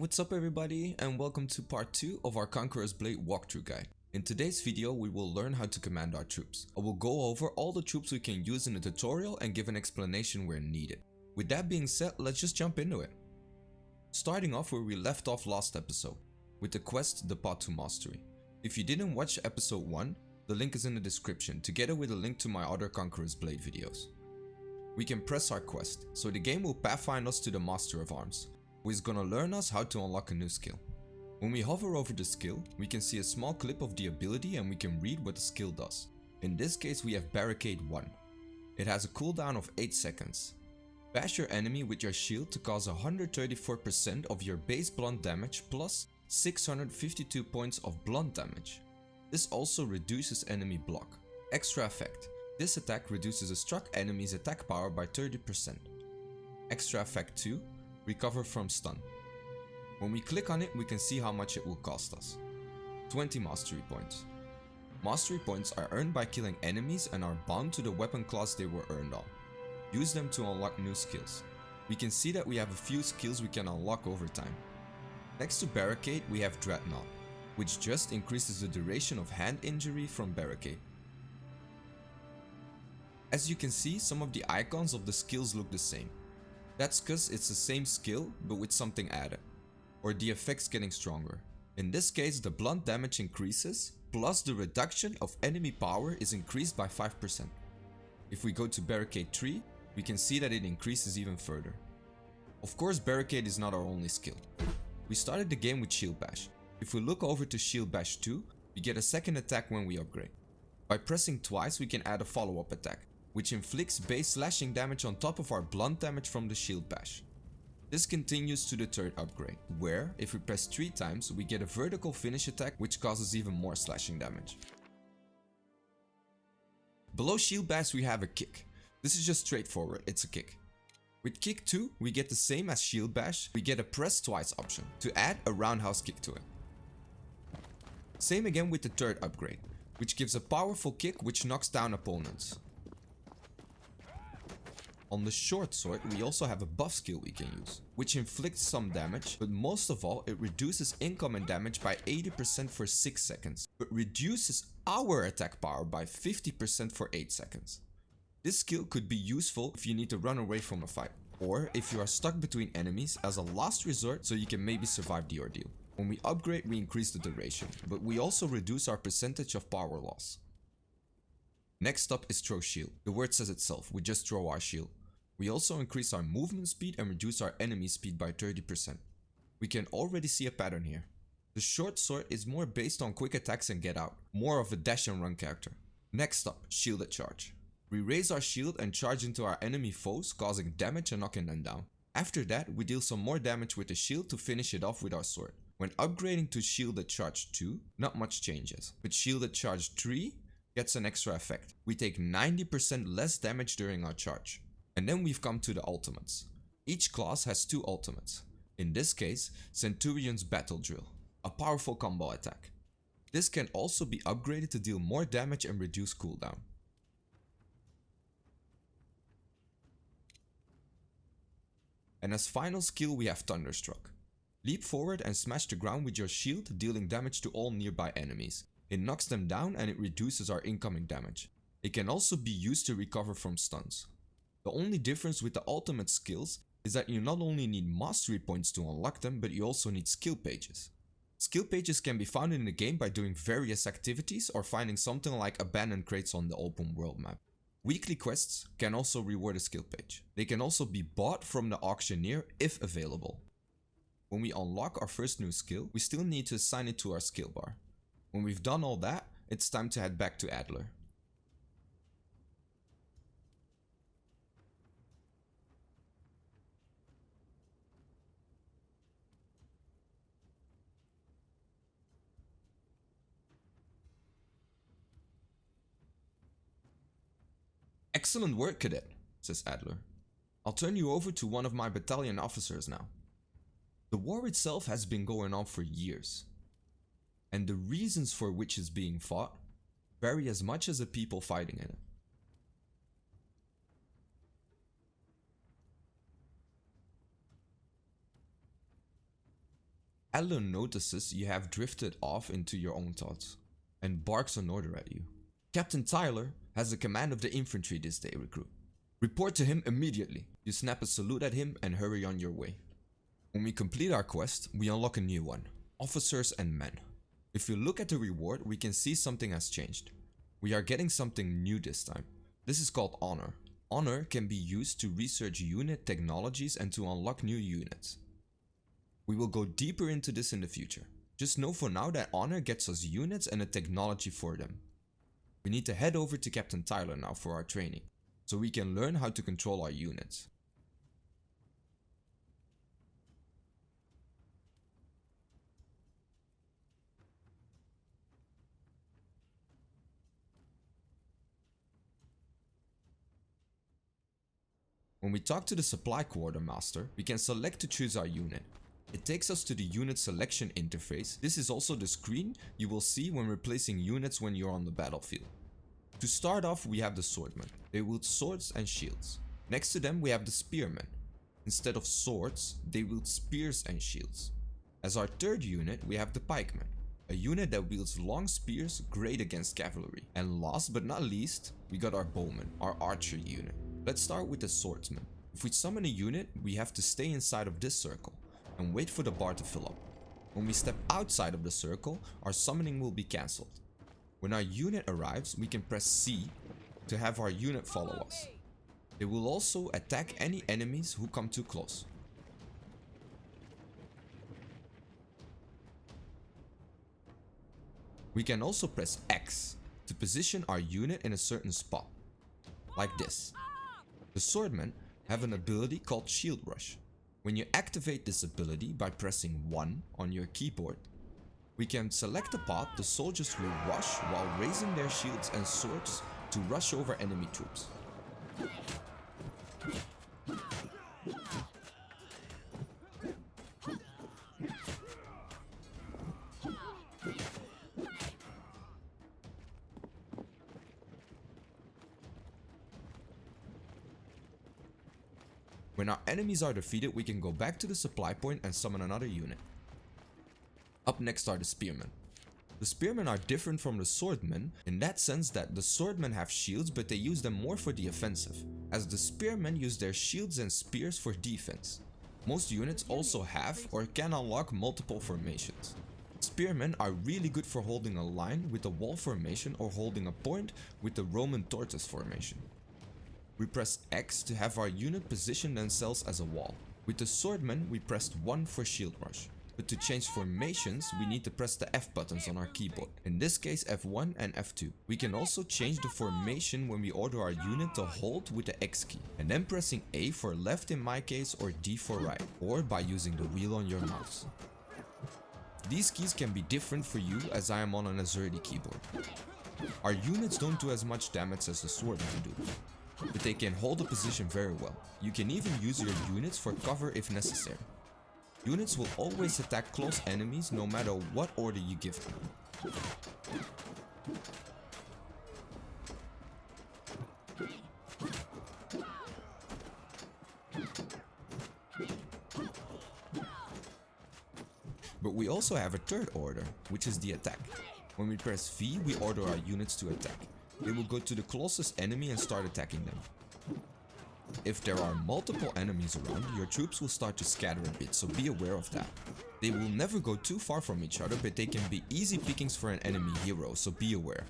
What's up everybody, and welcome to part 2 of our Conqueror's Blade walkthrough guide. In today's video we will learn how to command our troops. I will go over all the troops we can use in the tutorial and give an explanation where needed. With that being said, let's just jump into it. Starting off where we left off last episode, with the quest The Path to Mastery. If you didn't watch episode 1, the link is in the description, together with a link to my other Conqueror's Blade videos. We can press our quest, so the game will pathfind us to the Master of Arms, who is gonna learn us how to unlock a new skill. When we hover over the skill, we can see a small clip of the ability and we can read what the skill does. In this case we have Barricade 1. It has a cooldown of 8 seconds. Bash your enemy with your shield to cause 134% of your base blunt damage plus 652 points of blunt damage. This also reduces enemy block. Extra effect. This attack reduces a struck enemy's attack power by 30%. Extra effect 2. Recover from stun. When we click on it, we can see how much it will cost us. 20 mastery points. Mastery points are earned by killing enemies and are bound to the weapon class they were earned on. Use them to unlock new skills. We can see that we have a few skills we can unlock over time. Next to Barricade we have Dreadnought, which just increases the duration of hand injury from Barricade. As you can see, some of the icons of the skills look the same. That's cause it's the same skill but with something added, or the effects getting stronger. In this case the blunt damage increases, plus the reduction of enemy power is increased by 5%. If we go to Barricade 3, we can see that it increases even further. Of course Barricade is not our only skill. We started the game with Shield Bash. If we look over to Shield Bash 2, we get a second attack when we upgrade. By pressing twice we can add a follow-up attack, which inflicts base slashing damage on top of our blunt damage from the Shield Bash. This continues to the third upgrade, where, if we press 3 times, we get a vertical finish attack which causes even more slashing damage. Below Shield Bash we have a kick. This is just straightforward, it's a kick. With kick 2, we get the same as Shield Bash, we get a press twice option, to add a roundhouse kick to it. Same again with the third upgrade, which gives a powerful kick which knocks down opponents. On the Shortsword we also have a buff skill we can use, which inflicts some damage, but most of all it reduces incoming damage by 80% for 6 seconds, but reduces our attack power by 50% for 8 seconds. This skill could be useful if you need to run away from a fight, or if you are stuck between enemies as a last resort so you can maybe survive the ordeal. When we upgrade we increase the duration, but we also reduce our percentage of power loss. Next up is Throw Shield. The word says itself, we just throw our shield. We also increase our movement speed and reduce our enemy speed by 30%. We can already see a pattern here. The short sword is more based on quick attacks and get out, more of a dash and run character. Next up, Shielded Charge. We raise our shield and charge into our enemy foes, causing damage and knocking them down. After that, we deal some more damage with the shield to finish it off with our sword. When upgrading to Shielded Charge 2, not much changes, but Shielded Charge 3 gets an extra effect. We take 90% less damage during our charge. And then we've come to the ultimates. Each class has 2 ultimates. In this case, Centurion's Battle Drill, a powerful combo attack. This can also be upgraded to deal more damage and reduce cooldown. And as final skill we have Thunderstruck. Leap forward and smash the ground with your shield, dealing damage to all nearby enemies. It knocks them down and it reduces our incoming damage. It can also be used to recover from stuns. The only difference with the ultimate skills is that you not only need mastery points to unlock them, but you also need skill pages. Skill pages can be found in the game by doing various activities or finding something like abandoned crates on the open world map. Weekly quests can also reward a skill page. They can also be bought from the auctioneer if available. When we unlock our first new skill, we still need to assign it to our skill bar. When we've done all that, it's time to head back to Adler. Excellent work, cadet, says Adler. I'll turn you over to one of my battalion officers now. The war itself has been going on for years, and the reasons for which it's being fought vary as much as the people fighting in it. Adler notices you have drifted off into your own thoughts and barks an order at you. Captain Tyler has the command of the infantry this day, recruit. Report to him immediately. You snap a salute at him and hurry on your way. When we complete our quest, we unlock a new one, officers and men. If you look at the reward, we can see something has changed. We are getting something new this time. This is called honor. Honor can be used to research unit technologies and to unlock new units. We will go deeper into this in the future. Just know for now that honor gets us units and a technology for them. We need to head over to Captain Tyler now for our training, so we can learn how to control our units. When we talk to the supply quartermaster, we can select to choose our unit. It takes us to the unit selection interface. This is also the screen you will see when replacing units when you're on the battlefield. To start off, we have the swordmen. They wield swords and shields. Next to them we have the spearmen. Instead of swords, they wield spears and shields. As our third unit, we have the pikemen, a unit that wields long spears great against cavalry. And last but not least, we got our bowmen, our archer unit. Let's start with the swordsman. If we summon a unit, we have to stay inside of this circle and wait for the bar to fill up. When we step outside of the circle, our summoning will be cancelled. When our unit arrives, we can press C to have our unit follow us. They will also attack any enemies who come too close. We can also press X to position our unit in a certain spot, like this. The swordmen have an ability called Shield Rush. When you activate this ability by pressing 1 on your keyboard, we can select a path the soldiers will rush while raising their shields and swords to rush over enemy troops. When our enemies are defeated, we can go back to the supply point and summon another unit. Up next are the spearmen. The spearmen are different from the swordmen in that sense that the swordmen have shields, but they use them more for the offensive, as the spearmen use their shields and spears for defense. Most units also have or can unlock multiple formations. Spearmen are really good for holding a line with the wall formation or holding a point with the Roman tortoise formation. We press X to have our unit position themselves as a wall. With the swordmen, we pressed 1 for shield rush. But to change formations, we need to press the F buttons on our keyboard. In this case, F1 and F2. We can also change the formation when we order our unit to hold with the X key, and then pressing A for left in my case or D for right, or by using the wheel on your mouse. These keys can be different for you as I am on an Azerty keyboard. Our units don't do as much damage as the swordmen do, but they can hold a position very well. You can even use your units for cover if necessary. Units will always attack close enemies no matter what order you give them. But we also have a third order, which is the attack. When we press V, we order our units to attack. They will go to the closest enemy and start attacking them. If there are multiple enemies around, your troops will start to scatter a bit, so be aware of that. They will never go too far from each other, but they can be easy pickings for an enemy hero, so be aware.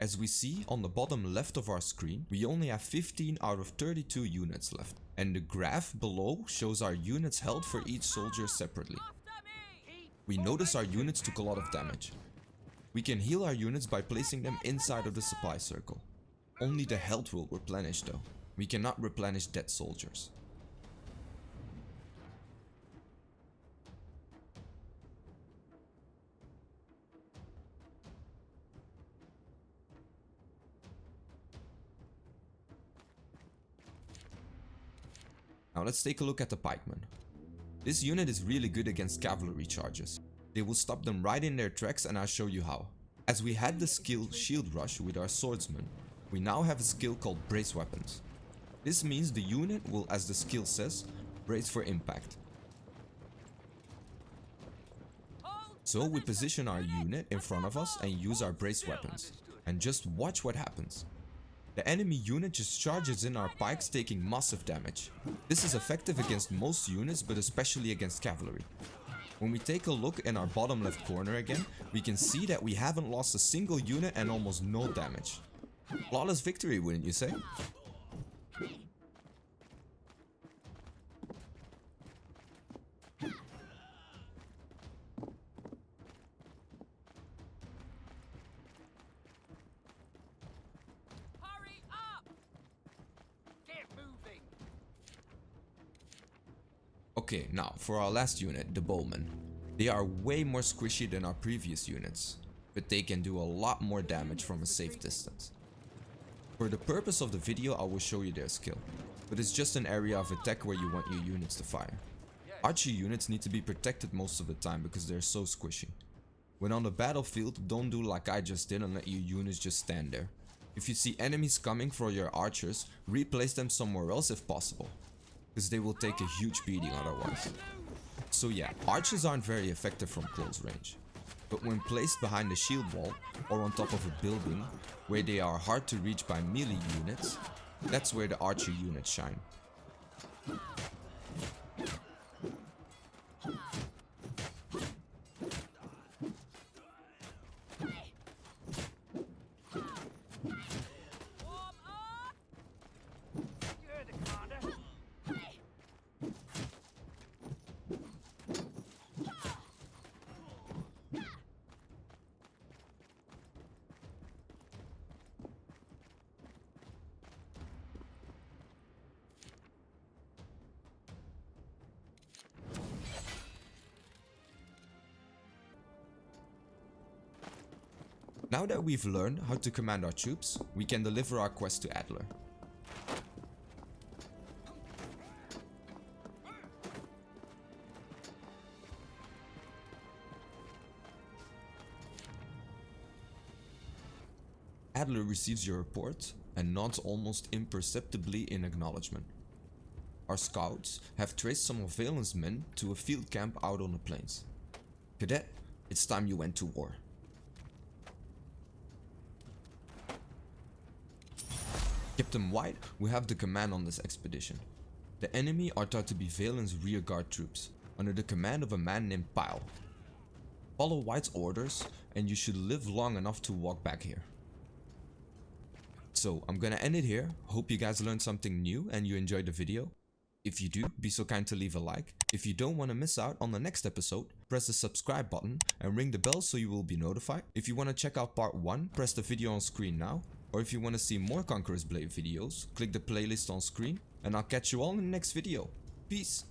As we see on the bottom left of our screen, we only have 15 out of 32 units left, and the graph below shows our units held for each soldier separately. We notice our units took a lot of damage. We can heal our units by placing them inside of the supply circle. Only the health will replenish though. We cannot replenish dead soldiers. Now let's take a look at the pikeman. This unit is really good against cavalry charges. They will stop them right in their tracks, and I'll show you how. As we had the skill shield rush with our swordsman, we now have a skill called brace weapons. This means the unit will, as the skill says, brace for impact. So we position our unit in front of us and use our brace weapons. And just watch what happens. The enemy unit just charges in our pikes, taking massive damage. This is effective against most units, but especially against cavalry. When we take a look in our bottom left corner again, we can see that we haven't lost a single unit and almost no damage. Flawless victory, wouldn't you say? Okay, now for our last unit, the bowmen. They are way more squishy than our previous units, but they can do a lot more damage from a safe distance. For the purpose of the video, I will show you their skill, but it's just an area of attack where you want your units to fire. Archer units need to be protected most of the time because they're so squishy. When on the battlefield, don't do like I just did and let your units just stand there. If you see enemies coming for your archers, replace them somewhere else if possible, because they will take a huge beating otherwise. So yeah, archers aren't very effective from close range, but when placed behind a shield wall or on top of a building where they are hard to reach by melee units, that's where the archer units shine. Now that we've learned how to command our troops, we can deliver our quest to Adler. Adler receives your report and nods almost imperceptibly in acknowledgement. Our scouts have traced some of Valen's men to a field camp out on the plains. Cadet, it's time you went to war. Captain White will have the command on this expedition. The enemy are thought to be Valen's rearguard troops, under the command of a man named Pyle. Follow White's orders and you should live long enough to walk back here. So I'm gonna end it here. Hope you guys learned something new and you enjoyed the video. If you do, be so kind to leave a like. If you don't want to miss out on the next episode, press the subscribe button and ring the bell so you will be notified. If you want to check out part 1, press the video on screen now. Or if you want to see more Conqueror's Blade videos, click the playlist on screen, and I'll catch you all in the next video. Peace!